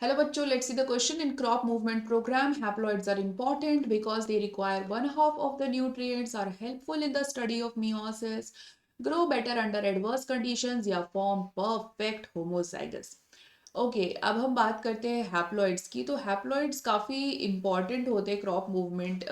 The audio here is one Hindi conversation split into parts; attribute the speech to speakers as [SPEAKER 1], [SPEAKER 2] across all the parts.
[SPEAKER 1] Hello bachcho, let's see the question. In crop movement program, haploids are important because they require one half of the nutrients, are helpful in the study of meiosis, grow better under adverse conditions या form perfect homozygous. ओके अब हम बात करते हैं हैप्लॉइड्स की। तो हैप्लॉइड्स काफ़ी इम्पॉर्टेंट होते हैं क्रॉप मूवमेंट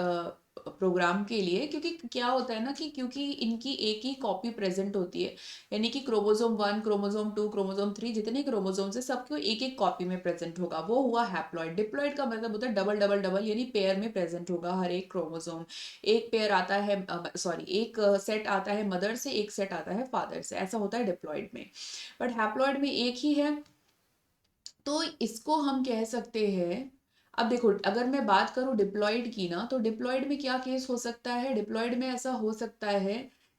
[SPEAKER 1] प्रोग्राम के लिए, क्योंकि क्या होता है ना कि क्योंकि इनकी एक ही कॉपी प्रेजेंट होती है, यानी कि क्रोमोसोम 1, क्रोमोसोम 2, क्रोमोसोम 3 जितने क्रोमोसोम्स है सबको एक एक कॉपी में प्रेजेंट होगा, वो हुआ हैप्लॉइड। डिप्लॉइड का मतलब होता है डबल डबल डबल, यानी पेयर में प्रेजेंट होगा हर एक क्रोमोसोम। एक पेयर आता है, सॉरी एक सेट आता है मदर से, एक सेट आता है फादर से, ऐसा होता है डिप्लॉइड में। बट हैप्लॉइड में एक ही है, तो इसको हम कह सकते हैं। अब देखो, अगर मैं बात करूं डिप्लॉइड की ना, तो डिप्लॉइड में क्या केस हो सकता है? डिप्लॉइड में ऐसा हो सकता है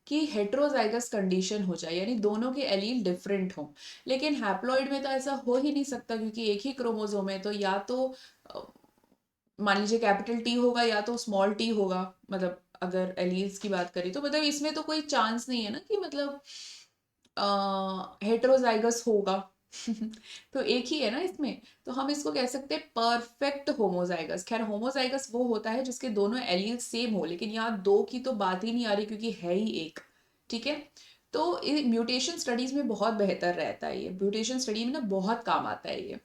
[SPEAKER 1] कि हेट्रोजाइगस कंडीशन हो जाए, यानी दोनों के एलील डिफरेंट हो। लेकिन हैप्लॉइड में तो ऐसा हो ही नहीं सकता, क्योंकि एक ही क्रोमोसोम है। तो या तो अ, मान लीजिए कैपिटल टी होगा या तो स्मॉल टी होगा। मतलब अगर एलील्स की बात करें तो मतलब इसमें तो कोई चांस नहीं है ना कि मतलब हेट्रोजाइगस होगा। तो एक ही है ना इसमें। तो हम इसको कह सकते हैं परफेक्ट होमोजाइगस। खैर होमोजाइगस वो होता है जिसके दोनों एलील सेम हो, लेकिन यहाँ दो की तो बात ही नहीं आ रही क्योंकि है ही एक। ठीक है। तो म्यूटेशन स्टडीज में बहुत बेहतर रहता है ये, म्यूटेशन स्टडी में ना बहुत काम आता है ये।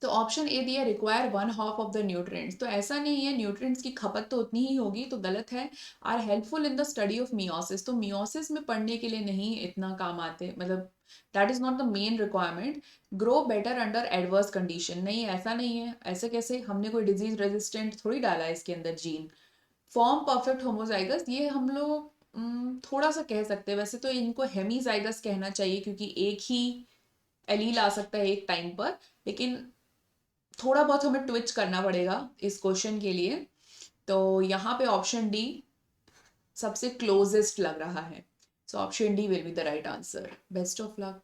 [SPEAKER 1] तो ऑप्शन ए दिया require one half of the nutrients, तो ऐसा नहीं है न्यूट्रिएंट्स की खपत तो उतनी ही होगी, तो गलत है। Are helpful in the study of meiosis, तो मियोसिस में पढ़ने के लिए नहीं इतना काम आते, मतलब that is not the main requirement. Grow better under adverse condition, नहीं ऐसा नहीं है। ऐसे कैसे? हमने कोई डिजीज रेजिस्टेंट थोड़ी डाला है इसके अंदर जीन। फॉर्म परफेक्ट होमोजाइगस, ये हम लोग थोड़ा सा कह सकते हैं। वैसे तो इनको हेमीजाइगस कहना चाहिए, क्योंकि एक ही एलील आ सकता है एक टाइम पर। लेकिन थोड़ा बहुत हमें ट्विच करना पड़ेगा इस क्वेश्चन के लिए। तो यहाँ पे ऑप्शन डी सबसे क्लोजेस्ट लग रहा है। So option D will be the right answer. Best of luck.